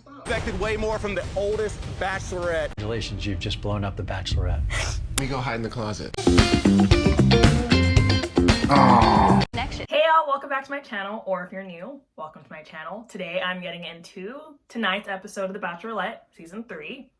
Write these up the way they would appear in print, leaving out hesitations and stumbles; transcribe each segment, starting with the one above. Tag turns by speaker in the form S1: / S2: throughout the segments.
S1: Expected way more from the oldest Bachelorette.
S2: Congratulations, you've just blown up the Bachelorette.
S3: Let me go hide in the closet.
S4: Hey y'all, welcome back to my channel, or if you're new, welcome to my channel. Today I'm getting into tonight's episode of The Bachelorette, season 3.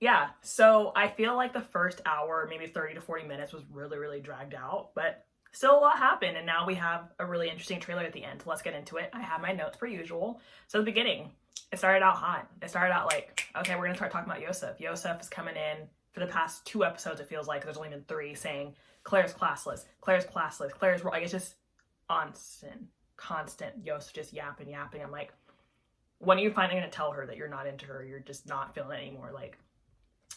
S4: Yeah, so I feel like the first hour, maybe 30 to 40 minutes was really dragged out, but still a lot happened, and now we have a really interesting trailer at the end. So let's get into it. I have my notes per usual. So the beginning, it started out hot. It started out like, okay, we're gonna start talking about Yosef. Yosef is coming in for the past 2 episodes, it feels like, there's only been 3, saying Claire's classless, Claire's classless, Claire's like, it's just constant Yosef just yapping. I'm like, when are you finally gonna tell her that you're not into her, you're just not feeling it anymore? Like,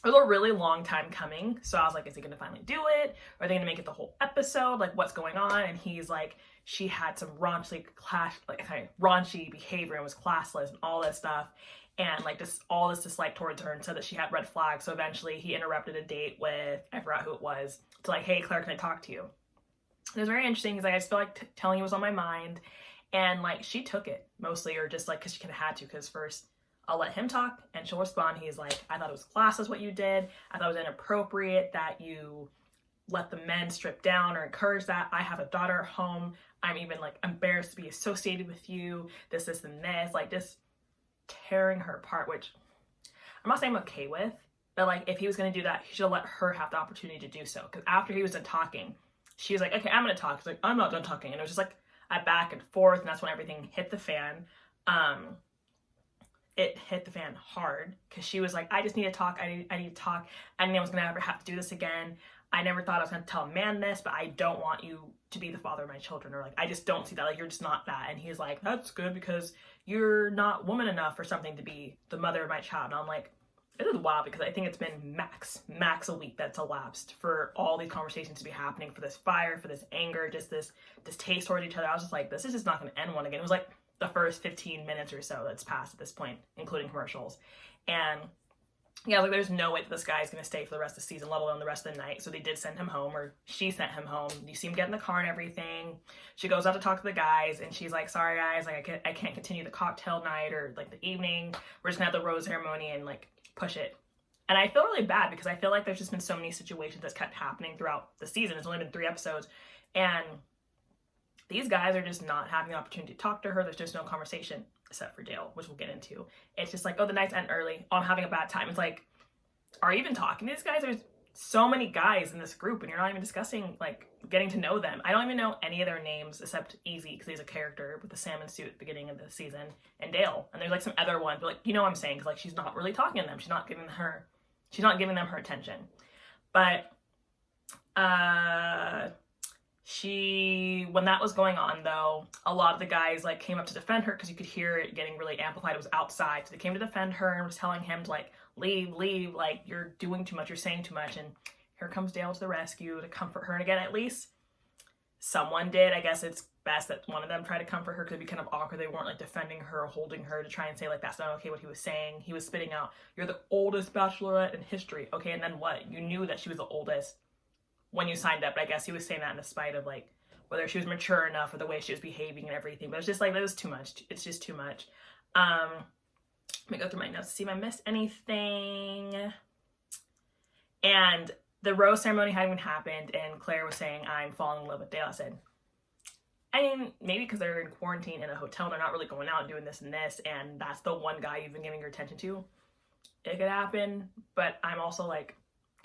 S4: it was a really long time coming, so I was like, is he gonna finally do it? Are they gonna make it the whole episode? Like, what's going on? And he's like, she had some raunchy behavior and was classless and all this stuff, and like just all this dislike towards her, and said that she had red flags. So eventually he interrupted a date with, I forgot who it was, to like, hey Claire, can I talk to you? It was very interesting because I just feel like telling you was on my mind, and like she took it mostly, or just like because she kind of had to, because first I'll let him talk and she'll respond. He's like, I thought it was classless what you did. I thought it was inappropriate that you let the men strip down or encourage that. I have a daughter at home. I'm even like embarrassed to be associated with you. This, and this. Like, just tearing her apart, which I'm not saying I'm okay with, but like if he was going to do that, he should let her have the opportunity to do so. Because after he was done talking, she was like, okay, I'm going to talk. He's like, I'm not done talking. And it was just like a back and forth, and that's when everything hit the fan. It hit the fan hard because she was like, I just need to talk. I need to talk. I didn't know I was going to ever have to do this again. I never thought I was going to tell a man this, but I don't want you to be the father of my children. Or like, I just don't see that. Like, you're just not that. And he's like, that's good because you're not woman enough or something to be the mother of my child. And I'm like, it is wild, because I think it's been max a week that's elapsed for all these conversations to be happening, for this fire, for this anger, just this distaste towards each other. I was just like, this is just not going to end one again. It was like the first 15 minutes or so that's passed at this point, including commercials. And yeah, like there's no way that this guy's gonna stay for the rest of the season, let alone the rest of the night. So they did send him home, or she sent him home. You see him get in the car and everything. She goes out to talk to the guys, and she's like, sorry guys, like I can't continue the cocktail night or like the evening. We're just gonna have the rose ceremony and like push it. And I feel really bad because I feel like there's just been so many situations that's kept happening throughout the season. It's only been 3 episodes, and these guys are just not having the opportunity to talk to her. There's just no conversation, except for Dale, which we'll get into. It's just like, oh, the nights end early. Oh, I'm having a bad time. It's like, are you even talking to these guys? There's so many guys in this group, and you're not even discussing, like, getting to know them. I don't even know any of their names except Easy, because he's a character with the salmon suit at the beginning of the season, and Dale. And there's like some other ones, but like, you know what I'm saying? Because like, she's not really talking to them. She's not giving them her attention. But when that was going on though, a lot of the guys like came up to defend her, because you could hear it getting really amplified. It was outside, so they came to defend her and was telling him to like leave, like you're doing too much, you're saying too much. And here comes Dale to the rescue to comfort her. And again, at least someone did. I guess it's best that one of them tried to comfort her, because it'd be kind of awkward. They weren't like defending her or holding her to try and say like that's not okay what he was saying. He was spitting out, you're the oldest Bachelorette in history. Okay, and then what? You knew that she was the oldest when you signed up, but I guess he was saying that in spite of like whether she was mature enough or the way she was behaving and everything. But it's just like, that was too much. It's just too much. Let me go through my notes to see if I missed anything. And the rose ceremony hadn't even happened, and Claire was saying, I'm falling in love with Dale. I said, I mean, maybe because they're in quarantine in a hotel, they're not really going out and doing this and this, and that's the one guy you've been giving your attention to. It could happen, but I'm also like,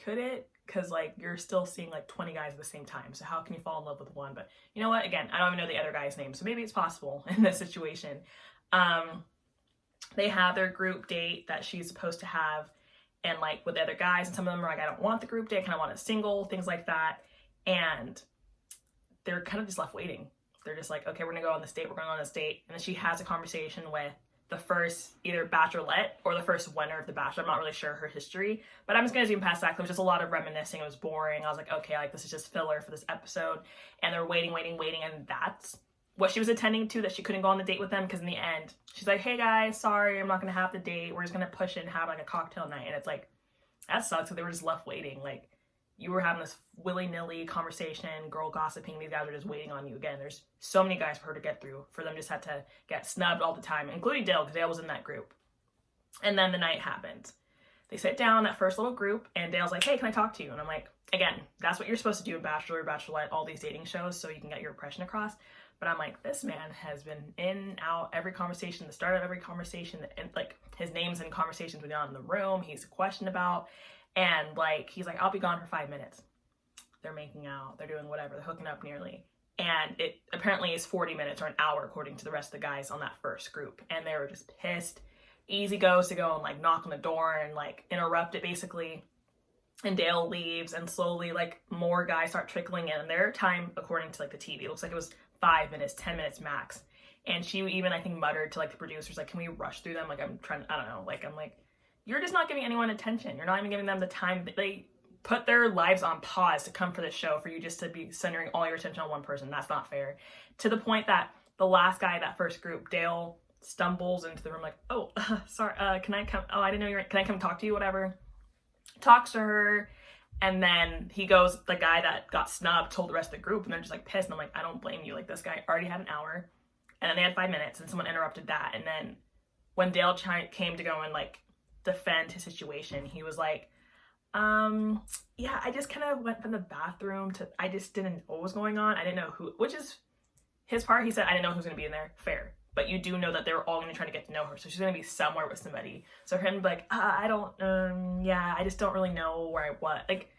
S4: could it? Because like, you're still seeing like 20 guys at the same time, so how can you fall in love with one? But you know what, again, I don't even know the other guy's name, so maybe it's possible in this situation. They have their group date that she's supposed to have, and like with the other guys, and some of them are like, I don't want the group date, I kind of want a single, things like that. And they're kind of just left waiting. They're just like, okay, we're gonna go on this date, we're going on this date. And then she has a conversation with the first either Bachelorette or the first winner of the Bachelor. I'm not really sure her history, but I'm just gonna zoom past that. There was just a lot of reminiscing. It was boring. I was like, okay, like this is just filler for this episode. And they're waiting, and that's what she was attending to, that she couldn't go on the date with them, because in the end, she's like, hey guys, sorry, I'm not gonna have the date. We're just gonna push it and have like a cocktail night. And it's like, that sucks. So they were just left waiting. Like, you were having this willy-nilly conversation, girl gossiping, these guys are just waiting on you again. There's so many guys for her to get through, for them just had to get snubbed all the time, including Dale, because Dale was in that group. And then the night happened. They sit down, that first little group, and Dale's like, hey, can I talk to you? And I'm like, again, that's what you're supposed to do in Bachelor, Bachelorette, all these dating shows, so you can get your impression across. But I'm like, this man has been in, out, every conversation, the start of every conversation, and like his name's in conversations with not in the room, he's questioned about, and like, he's like, I'll be gone for 5 minutes. They're making out, they're doing whatever, they're hooking up nearly. And it apparently is 40 minutes or an hour, according to the rest of the guys on that first group. And they were just pissed. Easy goes to go and like knock on the door and like interrupt it basically. And Dale leaves, and slowly like more guys start trickling in. And their time, according to like the TV, it looks like it was 5 minutes, 10 minutes max. And she even, I think, muttered to like the producers, like, can we rush through them? Like, I'm trying, I don't know, like, I'm like, you're just not giving anyone attention. You're not even giving them the time. They put their lives on pause to come for this show for you just to be centering all your attention on one person. That's not fair. To the point that the last guy, that first group, Dale stumbles into the room like, oh, sorry, can I come? Oh, I didn't know can I come talk to you? Whatever. Talks to her. And then he goes, the guy that got snubbed told the rest of the group, and they're just like pissed. And I'm like, I don't blame you. Like, this guy already had an hour, and then they had 5 minutes, and someone interrupted that. And then when Dale came to go and like defend his situation, he was like, yeah, I just kind of went from the bathroom to, I just didn't know what was going on. I didn't know who, which is his part. He said, I didn't know who was going to be in there. Fair. But you do know that they're all going to try to get to know her. So she's going to be somewhere with somebody. So for him to be like, I don't, yeah, I just don't really know where I was. Like,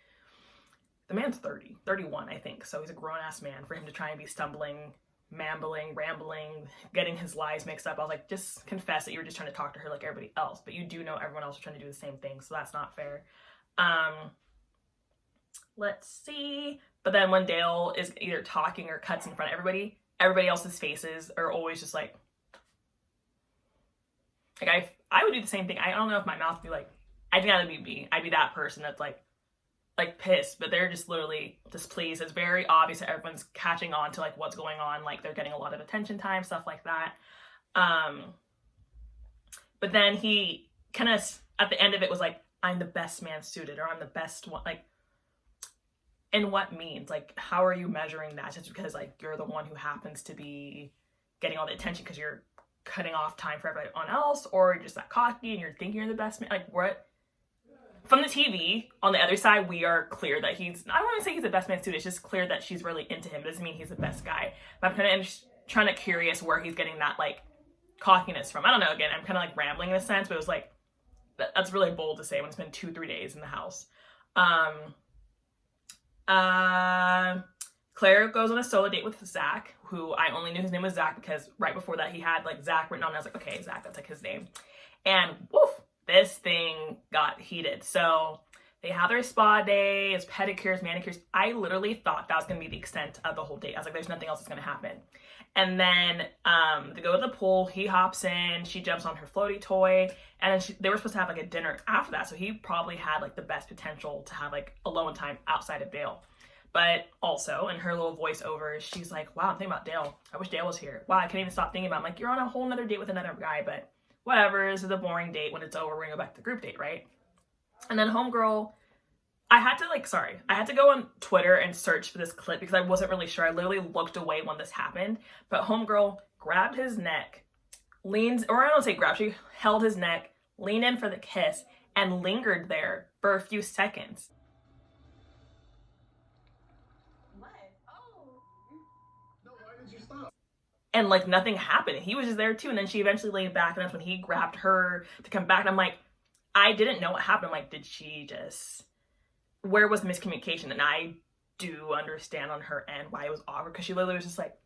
S4: the man's 31, I think. So he's a grown-ass man. For him to try and be stumbling, mambling, rambling, getting his lies mixed up. I was like, just confess that you were just trying to talk to her like everybody else. But you do know everyone else is trying to do the same thing. So that's not fair. Let's see. But then when Dale is either talking or cuts in front of everybody else's faces are always just like I would do the same thing. I don't know if my mouth would be like, I think that would be me. I'd be that person that's like pissed, but they're just literally displeased. It's very obvious that everyone's catching on to like what's going on. Like, they're getting a lot of attention time, stuff like that. But then he kind of at the end of it was like, I'm the best man suited, or I'm the best one. Like, in what means? Like, how are you measuring that? Just because like you're the one who happens to be getting all the attention because you're cutting off time for everyone else, or you're just that cocky and you're thinking you're the best man? Like, what? From the TV, on the other side, we are clear that he's, I don't want to say he's the best man suited, it's just clear that she's really into him. It doesn't mean he's the best guy. But I'm kind of trying to curious where he's getting that like cockiness from. I don't know, again, I'm kind of like rambling in a sense, but it was like, that's really bold to say when it's been 2-3 days in the house. Claire goes on a solo date with Zach, who I only knew his name was Zach because right before that he had like Zach written on, and I was like, okay, Zach, that's like his name. And woof, this thing got heated. So they have their spa day, it's pedicures, manicures. I literally thought that was going to be the extent of the whole date. I was like, there's nothing else that's going to happen. And then they go to the pool, he hops in, she jumps on her floaty toy, and then they were supposed to have like a dinner after that. So he probably had like the best potential to have like alone time outside of Dale. But also in her little voiceover, she's like, wow, I'm thinking about Dale. I wish Dale was here. Wow, I can't even stop thinking about him. Like, you're on a whole nother date with another guy, but whatever, this is a boring date. When it's over, we're gonna go back to the group date, right? And then homegirl, I had to go on Twitter and search for this clip because I wasn't really sure. I literally looked away when this happened. But homegirl grabbed his neck, leaned, or I don't say grabbed, she held his neck, leaned in for the kiss, and lingered there for a few seconds.
S5: What? Oh. No, why did you stop?
S4: And like nothing happened. He was just there too. And then she eventually laid back, and that's when he grabbed her to come back. And I'm like, I didn't know what happened. I'm like, did she just, where was the miscommunication? And I do understand on her end why it was awkward, because she literally was just like,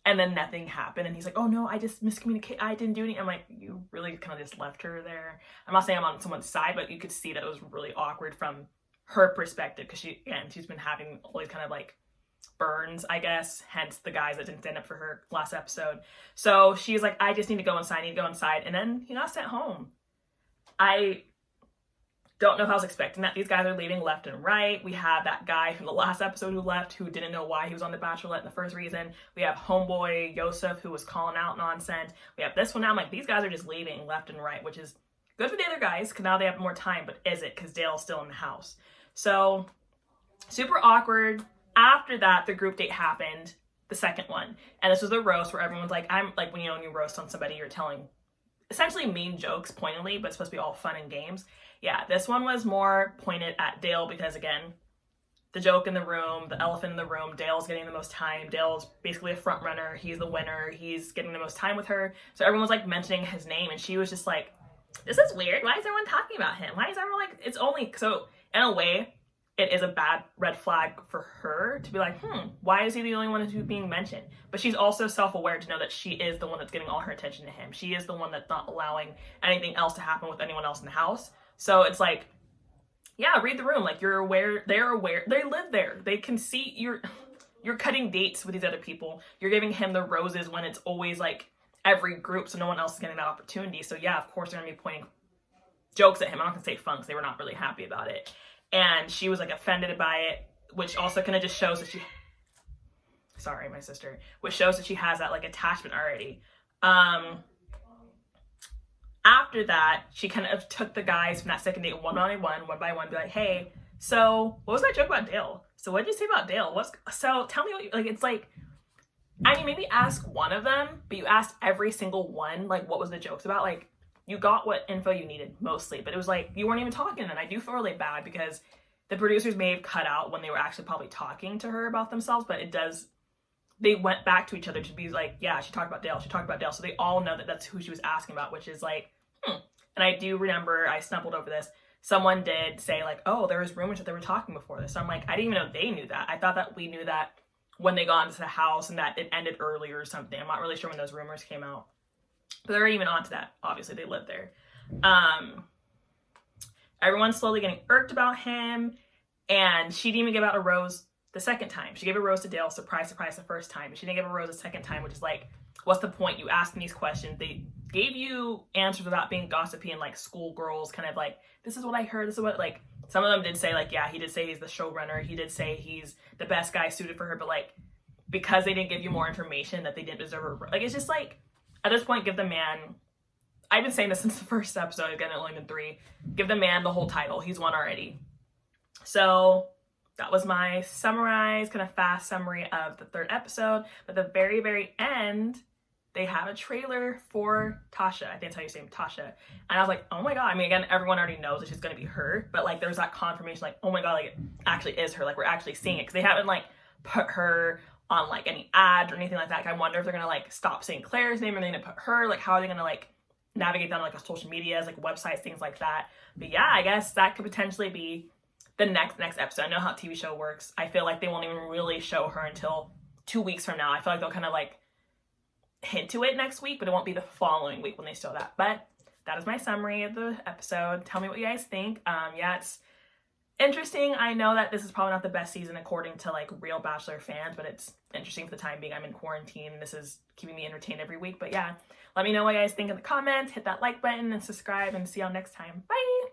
S4: and then nothing happened. And he's like, oh no, I just miscommunicated. I didn't do anything. I'm like, you really kind of just left her there. I'm not saying I'm on someone's side, but you could see that it was really awkward from her perspective, because she's been having all these kind of like burns, I guess, hence the guys that didn't stand up for her last episode. So she's like, I just need to go inside, and then he got sent home. I don't know if I was expecting that. These guys are leaving left and right. We have that guy from the last episode who left, who didn't know why he was on the Bachelorette in the first reason. We have homeboy Yosef, who was calling out nonsense. We have this one now. I'm like, these guys are just leaving left and right, which is good for the other guys because now they have more time, but is it? Because Dale's still in the house. So super awkward. After that, the group date happened, the second one. And this was the roast where everyone's like, I'm like, when you roast on somebody, you're telling essentially mean jokes pointedly, but it's supposed to be all fun and games. Yeah, this one was more pointed at Dale because, again, the joke in the room, the elephant in the room, Dale's getting the most time. Dale's basically a front runner. He's the winner. He's getting the most time with her. So everyone was like mentioning his name, and she was just like, this is weird. Why is everyone talking about him? Why is everyone like, it's only, so in a way, it is a bad red flag for her to be like, why is he the only one who's being mentioned? But she's also self-aware to know that she is the one that's getting all her attention to him. She is the one that's not allowing anything else to happen with anyone else in the house. So it's like, yeah, read the room. Like, you're aware, they're aware, they live there. They can see you're cutting dates with these other people. You're giving him the roses when it's always like every group, so no one else is getting that opportunity. So yeah, of course they're gonna be pointing jokes at him. I'm not gonna say fun because they were not really happy about it. And she was like offended by it, which also kind of just shows that sorry, my sister, which shows that she has that like attachment already. After that, she kind of took the guys from that second date one by one, be like, hey, so what was that joke about Dale? So what did you say about Dale? So tell me what you, like, it's like, I mean, maybe ask one of them, but you asked every single one, like, what was the jokes about? Like, you got what info you needed mostly, but it was like, you weren't even talking. And I do feel really bad because the producers may have cut out when they were actually probably talking to her about themselves, but they went back to each other to be like, yeah, she talked about Dale. So they all know that that's who she was asking about, which is like, And I do remember, I stumbled over this. Someone did say like, oh, there was rumors that they were talking before this. So I'm like, I didn't even know they knew that. I thought that we knew that when they got into the house and that it ended earlier or something. I'm not really sure when those rumors came out. But they're even on to that. Obviously, they live there. Everyone's slowly getting irked about him. And she didn't even give out a rose the second time. She gave a rose to Dale, surprise, surprise, the first time. But she didn't give a rose the second time, which is like, what's the point? You asked them these questions. They gave you answers without being gossipy and like schoolgirls, kind of like, this is what I heard. This is what, like, some of them did say like, yeah, he did say he's the showrunner. He did say he's the best guy suited for her. But like, because they didn't give you more information that they didn't deserve her. Like, it's just like, at this point, give the man, I've been saying this since the first episode, again, it only been 3. Give the man the whole title. He's won already. So that was my summarized, kind of fast summary of the 3rd episode. But at the very, very end, they have a trailer for Tasha. I think that's how you say it, Tasha. And I was like, oh my God. I mean, again, everyone already knows that she's going to be her. But like, there was that confirmation, like, oh my God, like, it actually is her. Like, we're actually seeing it. Because they haven't like put her on like any ads or anything like that. Like, I wonder if they're going to like stop saying Claire's name, or they're going to put her. Like, how are they going to like navigate that on like a social medias, like websites, things like that. But yeah, I guess that could potentially be the next episode. I know how a TV show works. I feel like they won't even really show her until 2 weeks from now. I feel like they'll kind of like hint to it next week, but it won't be the following week when they show that. But that is my summary of the episode. Tell me what you guys think. Yeah, it's interesting. I know that this is probably not the best season according to like real Bachelor fans, but it's interesting for the time being. I'm in quarantine. This is keeping me entertained every week. But yeah, let me know what you guys think in the comments. Hit that like button and subscribe, and see y'all next time. Bye!